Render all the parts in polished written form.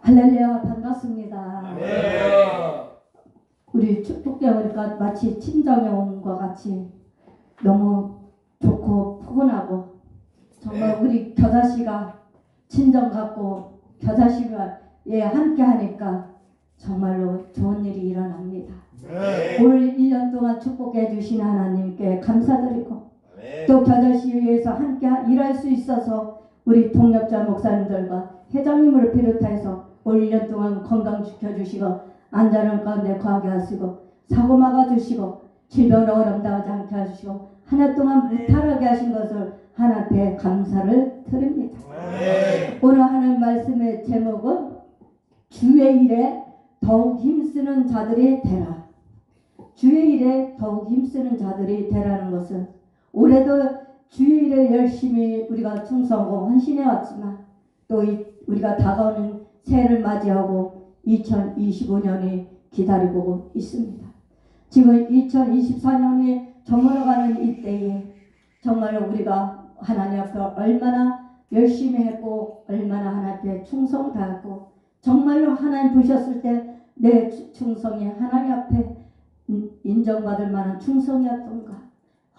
할렐루야, 반갑습니다. 네. 우리 축복에 오니까 마치 친정에 온 것 같이 너무 좋고 포근하고 정말 우리 겨자씨가 친정 같고 겨자씨가 함께 하니까 정말로 좋은 일이 일어납니다. 네. 올 1년 동안 축복해 주신 하나님께 감사드리고 네. 또 겨자씨에서 함께 일할 수 있어서 우리 동력자 목사님들과 회장님을 비롯해서 올 1년 동안 건강 지켜주시고 안전한 가운데 거하게 하시고 사고 막아주시고 질병으로 어렵다하지 않게 하시고 한 해 동안 무탈하게 하신 것을 하나님께 감사를 드립니다. 네. 오늘 하는 말씀의 제목은 주의 일에 더욱 힘쓰는 자들이 되라. 주의 일에 더욱 힘쓰는 자들이 되라는 것은 올해도 주의 일에 열심히 우리가 충성하고 헌신해 왔지만 또 우리가 다가오는 새해를 맞이하고 2025년이 기다리고 있습니다. 지금 2024년이 저물어가는 이때에 정말로 우리가 하나님 앞에 얼마나 열심히 했고 얼마나 하나님께 충성 다하고 정말로 하나님 보셨을 때 내 충성이 하나님 앞에 인정받을 만한 충성이었던가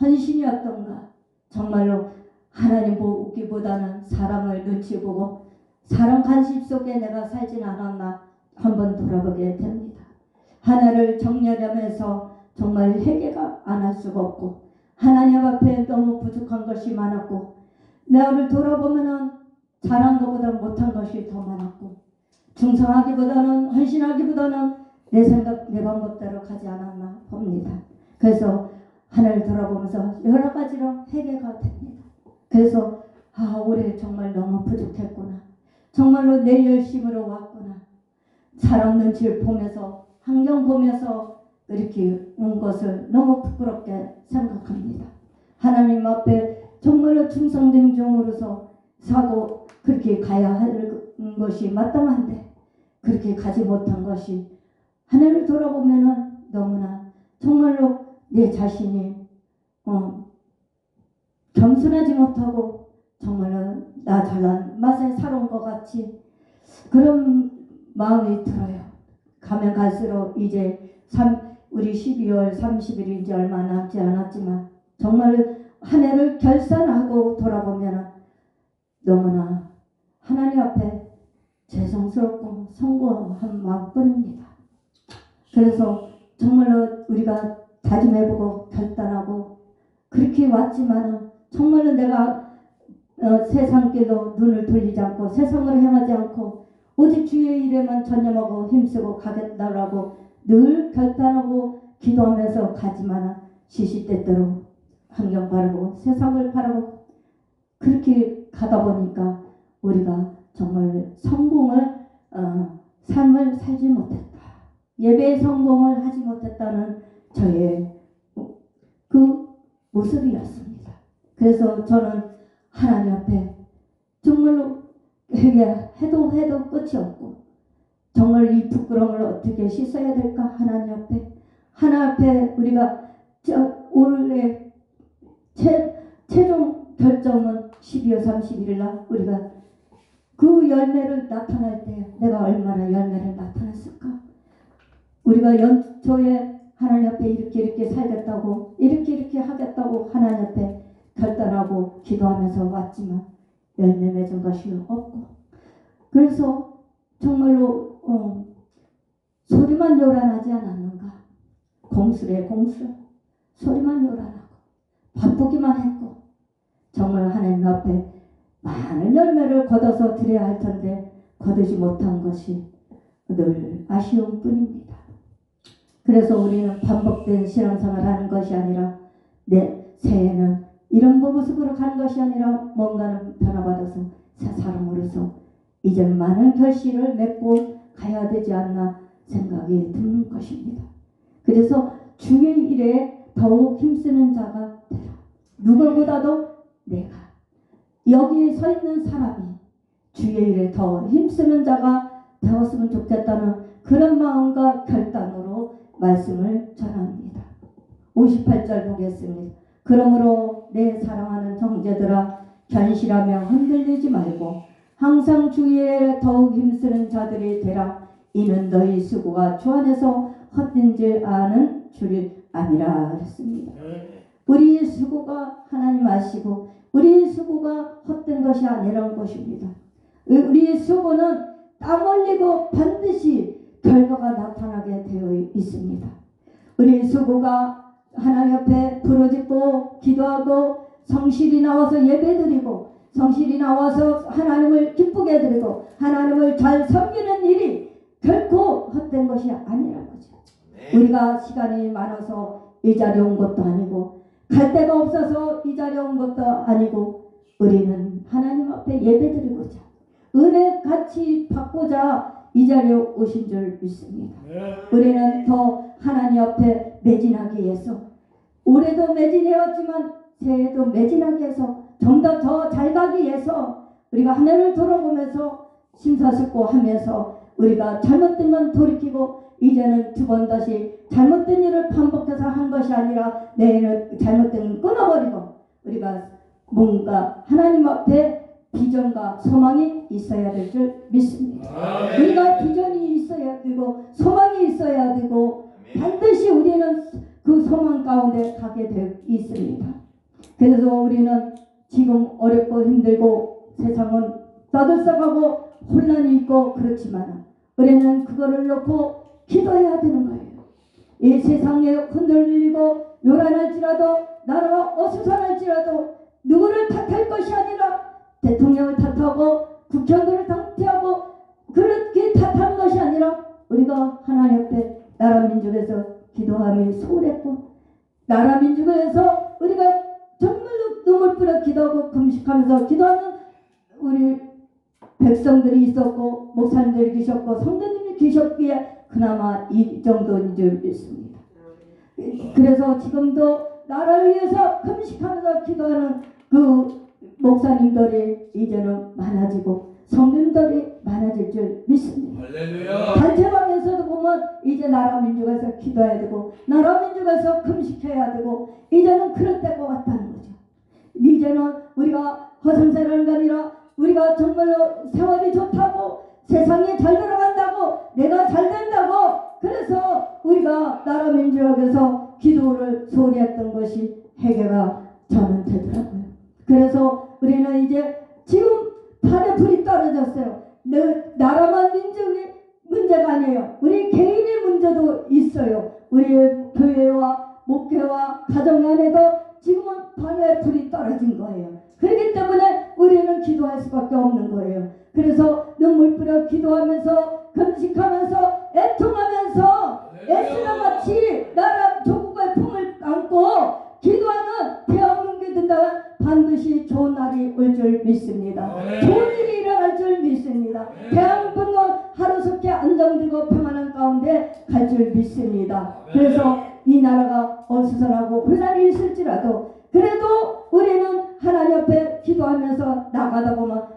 헌신이었던가 정말로 하나님 보기보다는 사람을 눈치 보고 사람 관심 속에 내가 살진 않았나 한번 돌아보게 됩니다. 하나를 정렬하면서 정말 회개가 안 할 수가 없고 하나님 앞에 너무 부족한 것이 많았고 나를 돌아보면은 잘한 것보다 못한 것이 더 많았고 충성하기보다는 헌신하기보다는 내 생각 내 방법대로 가지 않았나 봅니다. 그래서 하나를 돌아보면서 여러 가지로 회개가 됩니다. 그래서 올해 정말 너무 부족했구나. 정말로 내 열심으로 왔구나. 사람 눈치를 보면서 환경 보면서 이렇게 온 것을 너무 부끄럽게 생각합니다. 하나님 앞에 정말로 충성된 종으로서 사고 그렇게 가야 할 것이 마땅한데 그렇게 가지 못한 것이 하나님을 돌아보면은 너무나 정말로 내 자신이 겸손하지 못하고 정말로 나 잘난 맛에 살아온 것 같이 그런 마음이 들어요. 가면 갈수록 이제 우리 12월 30일이 이제 얼마 남지 않았지만 정말 한 해를 결산하고 돌아보면 너무나 하나님 앞에 죄송스럽고 성공한 마음뿐입니다. 그래서 정말로 우리가 다짐해보고 결단하고 그렇게 왔지만은 정말로 내가 세상길로 눈을 돌리지 않고 세상으로 향하지 않고 오직 주의 일에만 전념하고 힘쓰고 가겠다라고 늘 결단하고 기도하면서 가지만은 시시때때로 환경 바라보고 세상을 바라보고 그렇게 가다 보니까 우리가 정말 성공을 삶을 살지 못했다. 예배의 성공을 하지 못했다는 저의 그 모습이었습니다. 그래서 저는 하나님 앞에 정말로 회개해도 끝이 없고 정말 이 부끄러움을 어떻게 씻어야 될까 하나님 앞에 우리가 올해 최종 결정은 12월 31일 날 우리가 그 열매를 나타날 때 내가 얼마나 열매를 나타냈을까? 우리가 연초에 하나님 앞에 이렇게 살겠다고 이렇게 하겠다고 하나님 앞에 결단하고 기도하면서 왔지만 열매 맺은 것이 없고 그래서 정말로 소리만 요란하지 않았는가? 공수래 공수 소리만 요란하고 바쁘기만 했고 정말 하나님 앞에 많은 열매를 거둬서 드려야 할 텐데 거두지 못한 것이 늘 아쉬운 뿐입니다. 그래서 우리는 반복된 신앙생활을 하는 것이 아니라 내 새해는 이런 모습으로 가는 것이 아니라 뭔가는 변화받아서 새 사람으로서 이제 많은 결실을 맺고 가야 되지 않나 생각이 드는 것입니다. 그래서 주의 일에 더욱 힘쓰는 자가 되라. 누구보다도 내가 여기에 서 있는 사람이 주의 일에 더 힘쓰는 자가 되었으면 좋겠다는 그런 마음과 결단으로 말씀을 전합니다. 58절 보겠습니다. 그러므로 내 사랑하는 형제들아 견실하며 흔들리지 말고 항상 주의 더욱 힘쓰는 자들이 되라. 이는 너희 수고가 주 안에서 헛된 줄 아는 줄이 아니라 그랬습니다. 우리 수고가 하나님 아시고 우리 수고가 헛된 것이 아니라는 것입니다. 우리 수고는 땀 흘리고 반드시 결과가 나타나게 되어 있습니다. 우리 수고가 하나님 앞에 부르짖고 기도하고 성실히 나와서 예배드리고 성실히 나와서 하나님을 기쁘게 드리고 하나님을 잘 섬기는 일이 결코 헛된 것이 아니라는 거죠. 우리가 시간이 많아서 이 자리에 온 것도 아니고 갈 데가 없어서 이 자리에 온 것도 아니고 우리는 하나님 앞에 예배드리고자 은혜 같이 받고자 이 자리에 오신 줄 믿습니다. 우리는 더 하나님 앞에 매진하기 위해서 올해도 매진해왔지만 새해도 매진하기 위해서 좀 더 잘 가기 위해서 우리가 하나님을 돌아보면서 심사숙고하면서 우리가 잘못된 건 돌이키고 이제는 두 번 다시 잘못된 일을 반복해서 한 것이 아니라 내일은 잘못된 건 끊어버리고 우리가 뭔가 하나님 앞에 비전과 소망이 있어야 될 줄 믿습니다. 우리가 비전이 있어야 되고 소망이 있어야 되고 반드시 우리는 그 소망 가운데 가게 되어 있습니다. 그래서 우리는 지금 어렵고 힘들고 세상은 떠들썩하고 혼란이 있고 그렇지만 우리는 그거를 놓고 기도해야 되는 거예요. 이 세상에 흔들리고 요란할지라도 나라가 어수선할지라도 누구를 탓할 것이 아니라 대통령을 탓하고 국회의원들을 탓하고 그렇게 탓하는 것이 아니라 우리가 하나님 앞에 나라 민족에서 기도함이 소홀했고 나라 민족에서 우리가 정말로 눈물 뿌려 기도하고 금식하면서 기도하는 우리 백성들이 있었고 목사님들이 계셨고 성도님이 계셨기에 그나마 이 정도인 줄 믿습니다. 그래서 지금도 나라를 위해서 금식하면서 기도하는 그 목사님들이 이제는 많아지고 성도님들이 많아질 줄 믿습니다. 할렐루야. 단체방에서도 보면 이제 나라 민족에서 기도해야 되고 나라 민족에서 금식해야 되고 이제는 그럴 때가 왔다는 거죠. 이제는 우리가 허송세라는 게 아니라 우리가 정말로 세월이 좋다고 세상이 잘 돌아간다고 내가 잘 된다고 그래서 우리가 나라 민족에서 기도를 소홀히 했던 것이 해결가 저는 되더라고요. 그래서 우리는 이제 지금 팔에 불이 떨어졌어요. 나라만 민족의 문제가 아니에요. 우리 개인의 문제도 있어요. 우리 교회와 목회와 가정 안에도 지금은 팔에 불이 떨어진 거예요. 그렇기 때문에 우리는 기도할 수밖에 없는 거예요. 그래서 눈물 뿌려 기도하면서 금식하면서 애통하면서 애쓰나같이 나라 조국의 품을 안고 기도하는 대한민국이 된다면 반드시 좋은 날이 올 줄 믿습니다. 좋은 일이 일어날 줄 믿습니다. 대한민국은 하루속히 안정되고 평안한 가운데 갈 줄 믿습니다. 그래서 이 나라가 어수선하고 혼란이 있을지라도 그래도 우리는 하나님 앞에 기도하면서 나가다 보면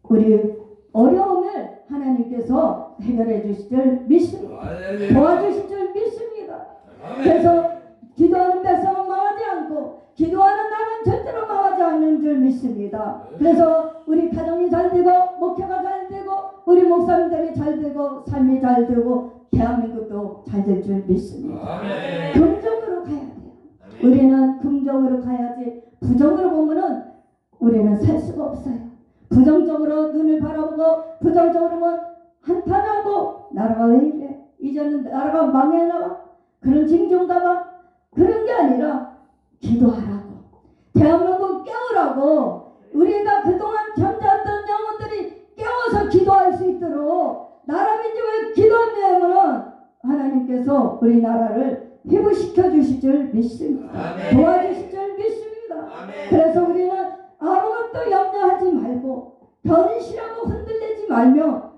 우리 어려움을 하나님께서 해결해 주실 줄 믿습니다. 도와주실 줄 믿습니다. 그래서 기도하는 백성은 망하지 않고 기도하는 나는 절대로 망하지 않는 줄 믿습니다. 그래서 우리 가정이 잘 되고 목회가 잘 되고 우리 목사님들이 잘 되고 삶이 잘 되고 대한민국도 잘 될 줄 믿습니다. 긍정으로 가야 돼요. 우리는 긍정으로 가야지 부정으로 보면은 우리는 살 수가 없어요. 부정적으로 눈을 바라보고 부정적으로만 한탄하고 나라가 왜 이래? 이제는 나라가 망해나가? 그런 징종다가 그런 게 아니라 기도하라고 대한민국 깨우라고 우리가 그동안 잠자던 영혼들이 깨워서 기도할 수 있도록 나라 민족을 기도하면 하나님께서 우리나라를 회복시켜 주실 줄 믿습니다. 도와주실 줄 믿습니다. 그래서 우리는 아무것도 염려하지 말고 변실하고 흔들리지 말며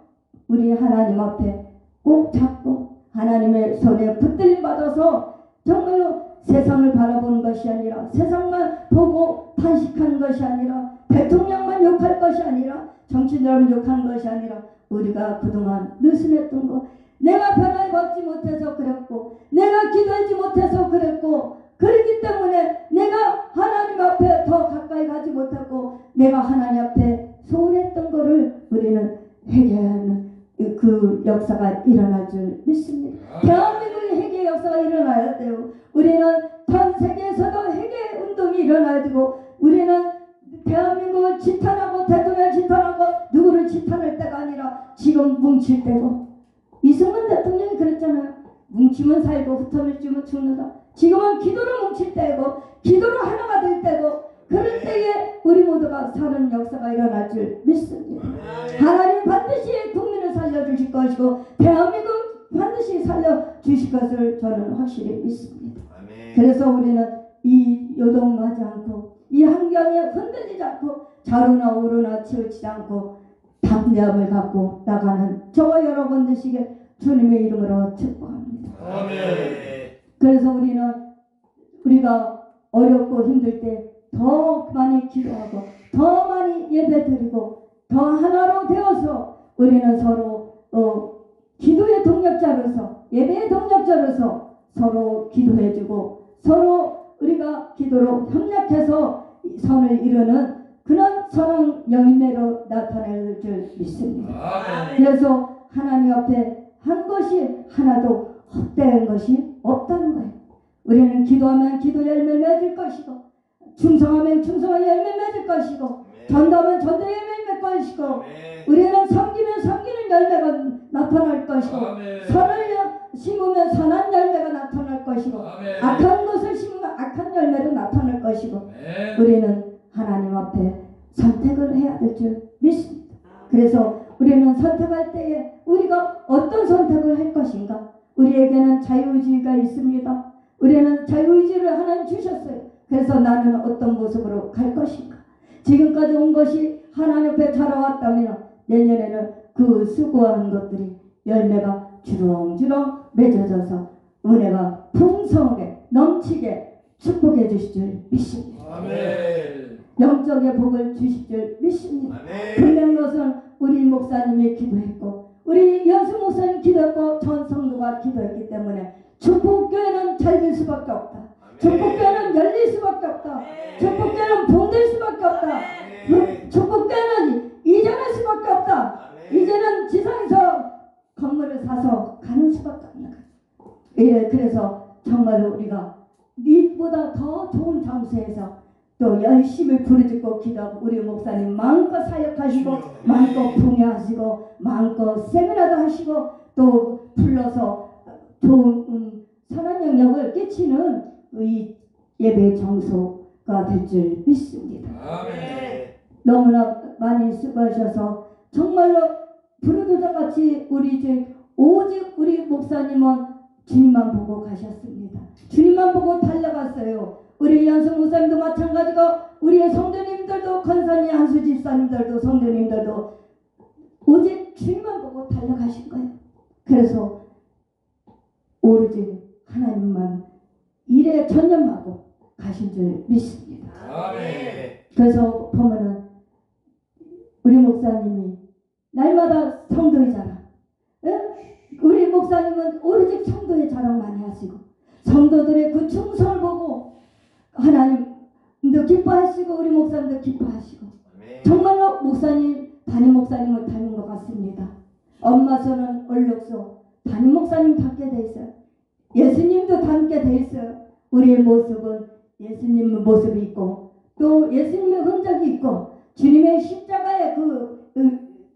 우리 하나님 앞에 꼭 잡고 하나님의 손에 붙들림 받아서 정말로 세상을 바라보는 것이 아니라 세상만 보고 탄식하는 것이 아니라 대통령만 욕할 것이 아니라 정치인들만 욕하는 것이 아니라 우리가 그동안 느슨했던 것 내가 변화를 받지 못해서 그랬고 내가 기도하지 못해서 그랬고 그렇기 때문에 내가 하나님 앞에 더 가까이 가지 못했고 내가 하나님 앞에 소홀했던 거를 일어날 줄 믿습니다. 대한민국의 회개 역사가 일어나야 돼요. 우리는 전 세계에서도 회개 운동이 일어나야 되고, 우리는 대한민국을 지탄하고 대통령을 지탄하고 누구를 지탄할 때가 아니라 지금 뭉칠 때고, 이승만 대통령이 그랬잖아요. 뭉치면 살고 흩어지면 죽는다. 지금은 기도로 뭉칠 때고 기도로 하나가 될 때고, 그럴 때에 우리 모두가 사는 역사가 일어날 줄 믿습니다. 하나님 반드시 국민을 살려주실 것이고 대한민국 반드시 살려주실 것을 저는 확실히 믿습니다. 그래서 우리는 이 요동하지 않고 이 환경에 흔들리지 않고 좌로나 우로나 치우치지 않고 담대함을 갖고 나가는 저와 여러분 되시길 주님의 이름으로 축복합니다. 그래서 우리가 어렵고 힘들 때 더 많이 기도하고 더 많이 예배드리고 더 하나로 되어서 우리는 서로 기도의 동력자로서 예배의 동력자로서 서로 기도해주고 서로 우리가 기도로 협력해서 선을 이루는 그런 선한 열매로 나타낼 줄 믿습니다. 그래서 하나님 앞에 한 것이 하나도 헛된 것이 없다는 거예요. 우리는 기도하면 기도 열매 맺을 것이고, 충성하면 충성의 열매 맺을 것이고, 전도하면 전도의 열매 맺을 것이고, 우리는 섬기면 섬기는 열매가 나타날 것이고, 선을 심으면 선한 열매가 나타날 것이고, 악한 것을 심으면 악한 열매도 나타날 것이고, 우리는 하나님 앞에 선택을 해야 될 줄 믿습니다. 그래서 우리는 선택할 때에 우리가 어떤 선택을 할 것인가? 우리에게는 자유의지가 있습니다. 우리는 자유의지를 하나님 주셨어요. 그래서 나는 어떤 모습으로 갈 것인가? 지금까지 온 것이 하나님 앞에 자라왔다면 내년에는 그 수고하는 것들이 열매가 주렁주렁 맺어져서 은혜가 풍성하게 넘치게 축복해 주실 줄 믿습니다. 영적의 복을 주실 줄 믿습니다. 분명 것은 우리 목사님이 기도했고 우리 연수 목사님 기도했고 전 성도가 기도했기 때문에 축복교회는 잘 될 수밖에 없다. 축복교회는 열릴 수밖에 없다. 축복교회는 봉될 수밖에 없다. 축복교회는 이전할 수밖에 없다. 이제는 지상에서 건물을 사서 가는 수밖에 없는 거예요. 그래서 정말로 우리가 이보다 더 좋은 장소에서 또 열심히 부르짖고 기도하고 우리 목사님 마음껏 사역하시고 마음껏 풍요하시고 마음껏 세미나도 하시고 또 불러서 좋은 선한 영향을 끼치는 이 예배 장소가 될 줄 믿습니다. 너무나 많이 수고하셔서 정말로 부르짖어같이 오직 우리 목사님은 주님만 보고 가셨습니다. 주님만 보고 달려갔어요. 우리 연수 목사님도 마찬가지고 우리의 성도님들도 권사님 한수 집사님들도 성도님들도 오직 주님만 보고 달려가신 거예요. 그래서 오로지 하나님만 일에 전념하고 가신 줄 믿습니다. 그래서 보면은 우리 목사님이 날마다 성도이잖아. 우리 목사님은 오로지 성도의 자랑 많이 하시고 성도들의 그 충성을 보고 하나님도 기뻐하시고 우리 목사님도 기뻐하시고 정말로 목사님 담임 목사님을 닮은 것 같습니다. 엄마서는 얼룩소 담임 목사님 닮게 돼 있어요. 예수님도 닮게 돼 있어요. 우리의 모습은 예수님 모습이 있고 또 예수님의 흔적이 있고 주님의 십자가의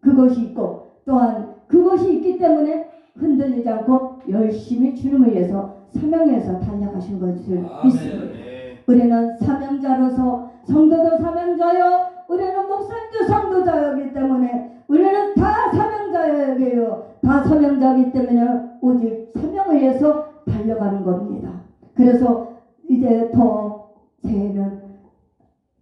그것이 있고 또한 그것이 있기 때문에 흔들리지 않고 열심히 주님을 위해서 사명해서 달려가신 것을 믿습니다. 우리는 사명자로서 성도도 사명자요 우리는 목사님도 성도자이기 때문에 우리는 다 사명자예요. 다 사명자이기 때문에 오직 사명을 위해서 달려가는 겁니다. 그래서 이제 더 새해는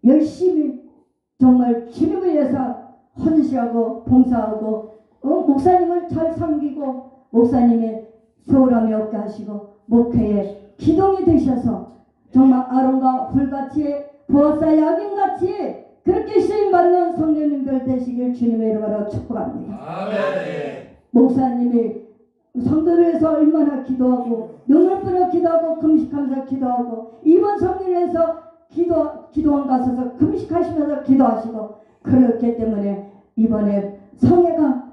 열심히 정말 주님을 위해서 헌신하고 봉사하고 목사님을 잘 섬기고 목사님의 소홀함이 없게 하시고 목회에 기동이 되셔서 정말 아론과 훌같이 보아사 야긴같이 그렇게 쓰임받는 성도님들 되시길 주님의 이름으로 축복합니다. 목사님이 성도를 위해서 얼마나 기도하고 눈을 뿌려 기도하고 금식하면서 기도하고 이번 성령에서 기도원 가셔서 금식하시면서 기도하시고 그렇기 때문에 이번에 성회가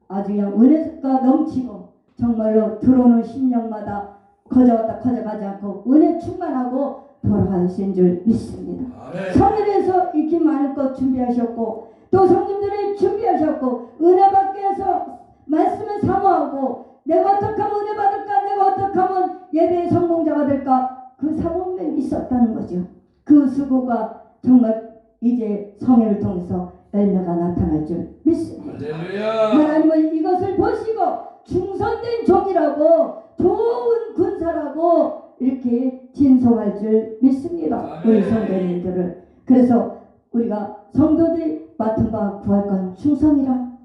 아주 그냥 은혜가 넘치고 정말로 들어오는 심령마다 거저갔다 거저가지 않고 은혜 충만하고 돌아가신 줄 믿습니다. 아멘. 성전에서 이렇게 많은 것 준비하셨고 또 성님들이 준비하셨고 은혜 받기 위해서 말씀을 사모하고 내가 어떻게 하면 은혜 받을까, 내가 어떻게 하면 예배의 성공자가 될까, 그 사모함이 있었다는 거죠. 그 수고가 정말 이제 성회를 통해서 열매가 나타날 줄 믿습니다. 할렐루야. 하나님은 이것을 보시고 충성된 종이라고 좋은 군사라고 이렇게 진송할 줄 믿습니다. 우리 성도님들을. 그래서 우리가 성도들이 맡은 바 구할 건 충성이라.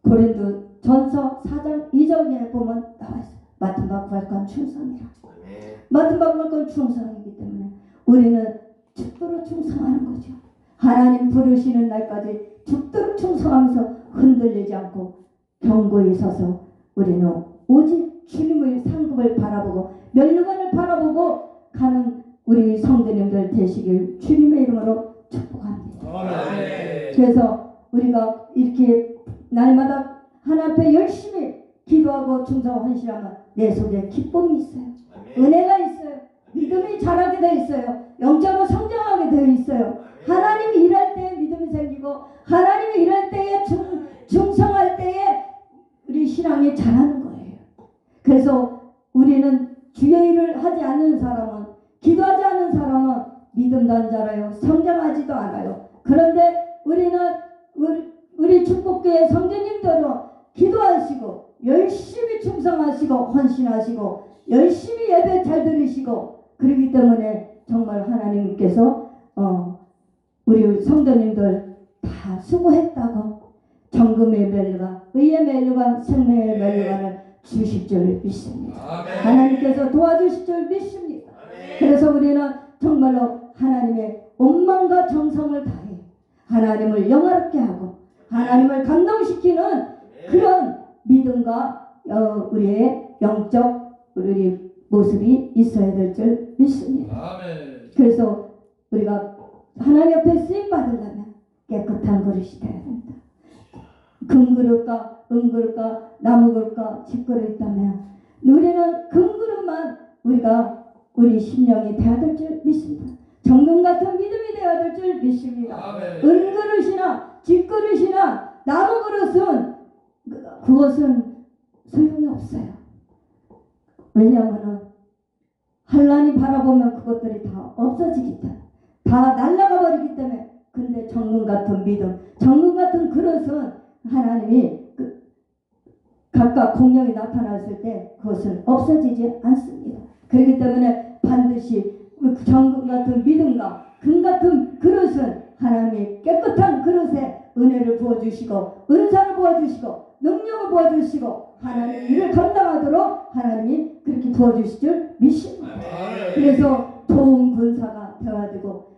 고린도 전서 4장 2절에 보면 나와 있어요. 맡은 바 구할 건 충성이라. 맡은 바 구할 건 충성이기 때문에 우리는 죽도록 충성하는 거죠. 하나님 부르시는 날까지 죽도록 충성하면서 흔들리지 않고 견고히 서서 우리는 오직 주님의 상급을 바라보고 멸류관을 바라보고 가는 우리 성도님들 되시길 주님의 이름으로 축복합니다. 아멘. 그래서 우리가 이렇게 날마다 하나님 앞에 열심히 기도하고 충성하고 헌신하면 내 속에 기쁨이 있어요. 은혜가 있어요. 믿음이 자라게 되어 있어요. 영적으로 성장하게 되어 있어요. 하나님이 일할 때에 믿음이 생기고 하나님이 일할 때에 충성할 때에 우리 신앙이 자라는 거예요. 그래서 우리는 주의 일을 하지 않는 사람은, 기도하지 않는 사람은 믿음도 안 자라요. 성장하지도 않아요. 그런데 우리는 우리 축복교회 성도님들은 기도하시고 열심히 충성하시고 헌신하시고 열심히 예배 잘 들으시고 그러기 때문에 정말 하나님께서 우리 성도님들 다 수고했다고 정금의 멸류관, 의의 멸류관, 생명의 멸류관을 주실 줄 믿습니다. 아멘. 하나님께서 도와주실 줄 믿습니다. 그래서 우리는 정말로 하나님의 온 마음과 정성을 다해 하나님을 영화롭게 하고 하나님을 감동시키는 그런 믿음과 우리의 영적 우리 모습이 있어야 될 줄 믿습니다. 아멘. 그래서 우리가 하나님 앞에 쓰임 받으려면 깨끗한 그릇이 되어야 된다. 금그릇과 은그릇과 나무그릇과 집그릇 있다면 우리는 금그릇만 우리가 우리 심령이 되어야 될 줄 믿습니다. 정금 같은 믿음이 되어야 될 줄 믿습니다. 아멘. 은그릇이나 집그릇이나 나무그릇은 그것은 소용이 없어요. 왜냐하면 한란이 바라보면 그것들이 다 없어지기 때문에 다 날아가 버리기 때문에. 근데 정금 같은 믿음, 정금 같은 그릇은 하나님이 각각 공명이 나타났을 때 그것은 없어지지 않습니다. 그렇기 때문에 반드시 정금 같은 믿음과 금 같은 그릇은 하나님이 깨끗한 그릇에 은혜를 부어주시고 은사를 부어주시고 능력을 부어주시고 하나님 일을 감당하도록 하나님이 그렇게 부어주실 줄 믿습니다. 그래서 좋은 군사가 되어야 되고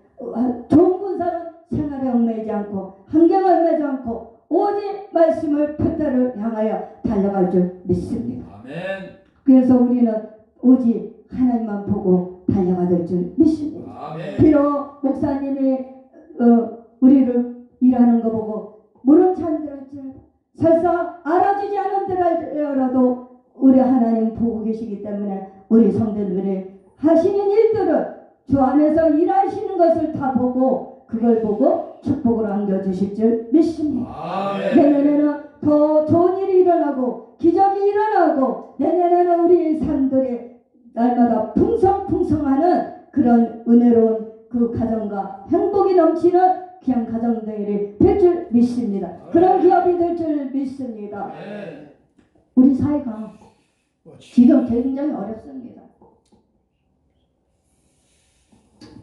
좋은 군사는 생활에 얽매이지 않고 환경에 얽매이지 않고 오직 말씀을 표대를 향하여 달려갈 줄 믿습니다. 아멘. 그래서 우리는 오직 하나님만 보고 달려가야 줄 믿습니다. 아멘. 비록 목사님이 우리를 일하는 거 보고 모른 체 들었지 설사 알아주지 않은더라도 우리 하나님 보고 계시기 때문에 우리 성도들이 하시는 일들을 주 안에서 일하시는 것을 다 보고 그걸 보고 축복을 안겨주실 줄 믿습니다. 아멘. 내년에는 더 좋은 일이 일어나고 기적이 일어나고 내년에는 우리 삶들이 날마다 풍성풍성하는 그런 은혜로운 그 가정과 행복이 넘치는 귀한 가정들이 될 줄 믿습니다. 그런 기업이 될 줄 믿습니다. 우리 사회가 지금 굉장히 어렵습니다.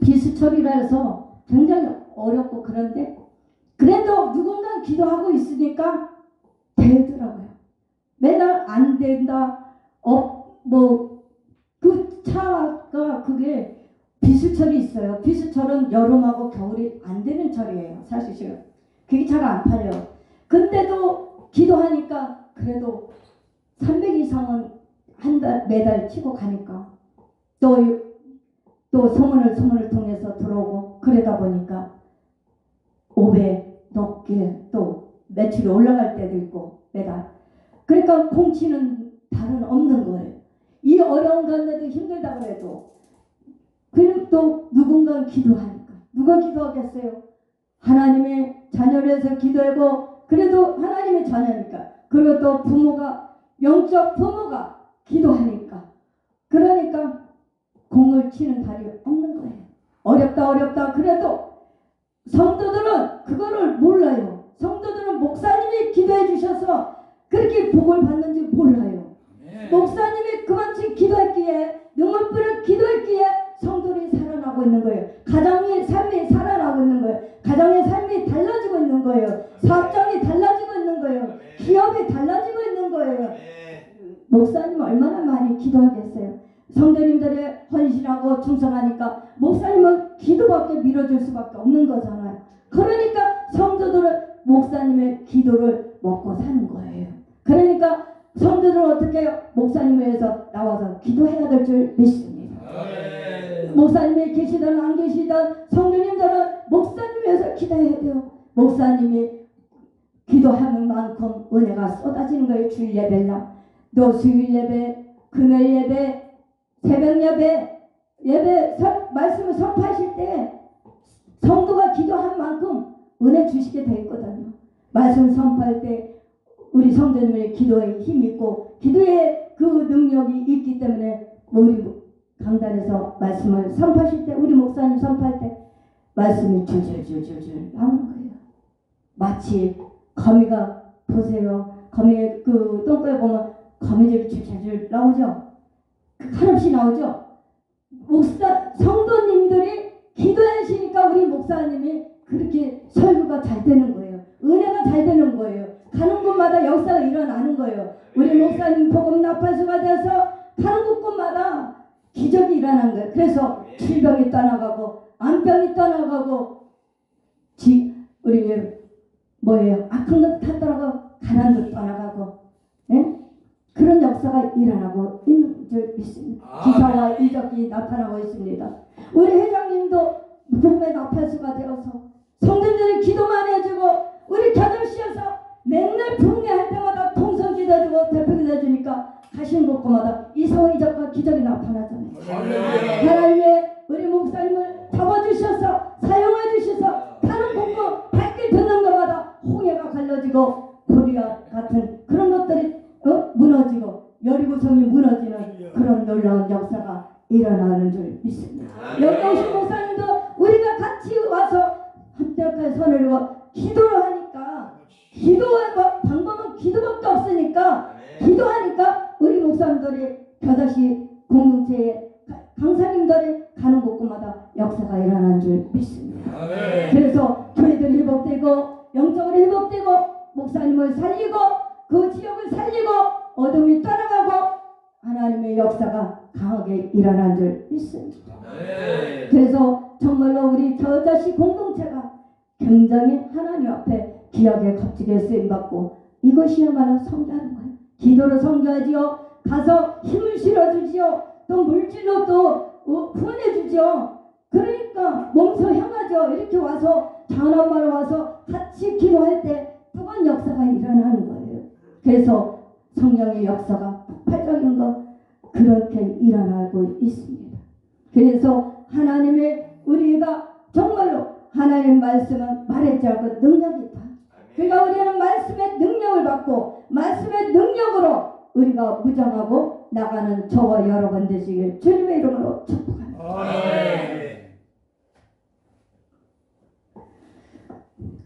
비수처리라 해서 굉장히 어렵고 그런데 그래도 누군가 기도하고 있으니까 되더라고요. 매달 안 된다. 그 차가 그게 비수철이 있어요. 비수철은 여름하고 겨울이 안 되는 철이에요. 사실은 그게 잘 안 팔려. 근데도 기도하니까 그래도 300 이상은 한 달 매달 치고 가니까 또 소문을 통해서 들어오고 그러다 보니까 500 넘게 또 매출이 올라갈 때도 있고 매달. 그러니까 콩치는 다른 없는 거예요. 이 어려운 가운데도 힘들다 그래도 그럼 또 누군가 기도하니까 누가 기도하겠어요? 하나님의 자녀로서 기도하고 그래도 하나님의 자녀니까 그리고 또 부모가 영적 부모가 기도하니까 그러니까 공을 치는 달이 없는 거예요. 어렵다 그래도 성도들은 그거를 몰라요. 성도들은 목사님이 기도해 주셔서 그렇게 복을 받는지 몰라요. 목사님이 그만큼 기도했기에 능력부를 기도했기에 성도들이 살아나고 있는 거예요. 가정의 삶이 살아나고 있는 거예요. 가정의 삶이 달라지고 있는 거예요. 사업장이 달라지고 있는 거예요. 기업이 달라지고 있는 거예요. 목사님 얼마나 많이 기도하겠어요. 성도님들이 헌신하고 충성하니까 목사님은 기도밖에 밀어줄 수밖에 없는 거잖아요. 그러니까 성도들은 목사님의 기도를 먹고 사는 거예요. 그러니까 성도들은 어떻게 해요? 목사님 위해서 나와서 기도해야 될 줄 믿습니다. 목사님이 계시든 안 계시든 성도님들은 목사님 위해서 기도해야 돼요. 목사님이 기도하는 만큼 은혜가 쏟아지는 거예요. 주일 예배나 또 수요일 예배, 금요일 예배, 새벽 예배 말씀을 선포하실 때 성도가 기도한 만큼 은혜 주시게 돼 있거든요. 말씀 선포할 때 우리 성도님의 기도에 힘이 있고 기도에 그 능력이 있기 때문에 우리 강단에서 말씀을 선포하실 때 우리 목사님 선포할 때 말씀이 줄줄줄줄줄 나오는 거예요. 마치 거미가 보세요. 거미의 그 똥꼬에 보면 거미줄이 줄줄줄 나오죠. 한없이 나오죠. 성도님들이 기도하시니까 우리 목사님이 그렇게 설교가 잘 되는 거예요. 은혜가 잘 되는 거예요. 가는 곳마다 역사가 일어나는 거예요. 우리 목사님 복음 나팔수가 돼서 가는 곳곳마다 기적이 일어난 거예요. 그래서 질병이 떠나가고 암병이 떠나가고 우리 뭐예요? 아픈 것 다 떠나가고 가난한 것 떠나가고 예? 그런 역사가 일어나고 있는 줄 믿습니다. 기사와 이적이 나타나고 있습니다. 우리 회장님도 복음의 나팔수가 되어서 성도들이 기도만 해주고 우리 겨울시에서 맨날 붕괴할 때마다 통성 기도해주고 대표 기도해주니까 가시는 곳마다 이사와 이적과 기적이 나타나잖아요. 하나님의 우리 목사님을 잡아주셔서 사용해주셔서 가는 곳곳 발길 듣는 것마다 홍해가 갈라지고 고리와 같은 그런 것들이 무너지고 여리고성이 무너지는 그런 놀라운 역사가 일어나는 줄 믿습니다. 여기 오신 목사님도 우리가 같이 와서 함께 손을 들고 기도를 하니까 기도의 방법은 기도밖에 없으니까 기도하니까 우리 목사님들이 겨자씨 공동체에 강사님들이 가는 곳곳마다 역사가 일어나는 줄 믿습니다. 그래서 교회들이 회복되고 영적으로 회복되고 목사님을 살리고 그 지역을 살리고 어둠이 떠나가고 하나님의 역사가 강하게 일어난 줄 믿습니다. 그래서 정말로 우리 겨자씨 공동체가 굉장히 하나님 앞에 귀하게 값지게 쓰임받고 이것이야말로 성교하는 거예요. 기도로 성교하지요. 가서 힘을 실어주지요. 또 물질로 또 후원해주지요. 그러니까 몸소 향하죠. 이렇게 와서 자원엄마로 와서 같이 기도할 때 뜨거운 역사가 일어나는 거예요. 그래서 성령의 역사가 폭발적인 것 그렇게 일어나고 있습니다. 그래서 하나님의 우리가 정말로 하나님 말씀은 말했지 않고 능력이 있다. 그러니까 우리는 말씀의 능력을 받고 말씀의 능력으로 우리가 무장하고 나가는 저와 여러분 되시길 주님의 이름으로 축복합니다.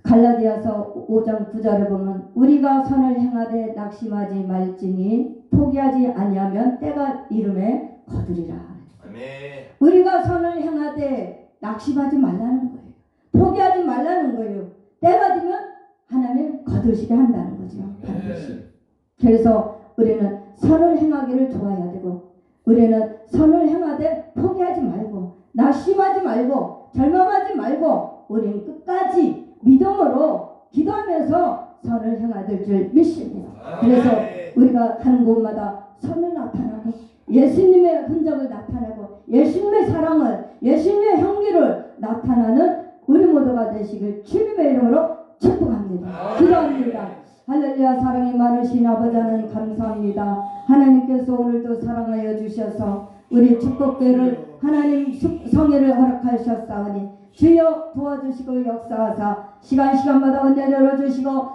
갈라디아서 5장 9절에 보면 우리가 선을 행하되 낙심하지 말지니 포기하지 아니하면 때가 이름에 거두리라. 우리가 선을 행하되 낙심하지 말라는 거예요. 포기하지 말라는 거예요. 때가 되면 하나님 거두시게 한다는 거죠. 반드시. 그래서 우리는 선을 행하기를 좋아해야 되고 우리는 선을 행하되 포기하지 말고 낙심하지 말고 절망하지 말고 우리는 끝까지 믿음으로 기도하면서 선을 행하될 줄 믿습니다. 그래서 우리가 가는 곳마다 선을 나타나고 예수님의 흔적을 나타내고 예수님의 사랑을 예수님의 향기를 나타나는 우리 모두가 되시길 주님의 이름으로 축복합니다. 기도합니다. 할렐루야. 사랑이 많으신 아버지 하나님 감사합니다. 하나님께서 오늘도 사랑하여 주셔서 우리 축복교회를 하나님 성회를 허락하셨사오니 주여 도와주시고 역사하사 시간마다 은혜 열어주시고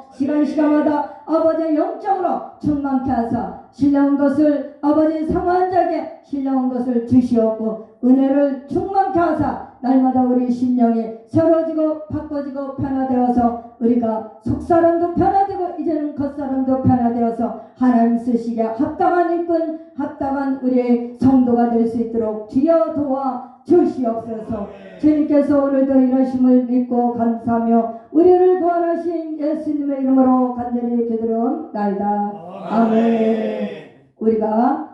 시간마다 아버지의 영적으로 충만케 하사 신령한 것을 아버지 상환자에게 신령한 것을 주시옵고 은혜를 충만케 하사 날마다 우리 심령이 새로워지고 바꿔지고 변화되어서 우리가 속사람도 변화되고 이제는 겉사람도 변화되어서 하나님 쓰시기에 합당한 일꾼 합당한 우리의 성도가 될 수 있도록 주여 도와 주시옵소서. 주님께서 오늘도 이러심을 믿고 감사하며 우리를 구원하신 예수님의 이름으로 간절히 기도하옵나이다. 아멘. 우리가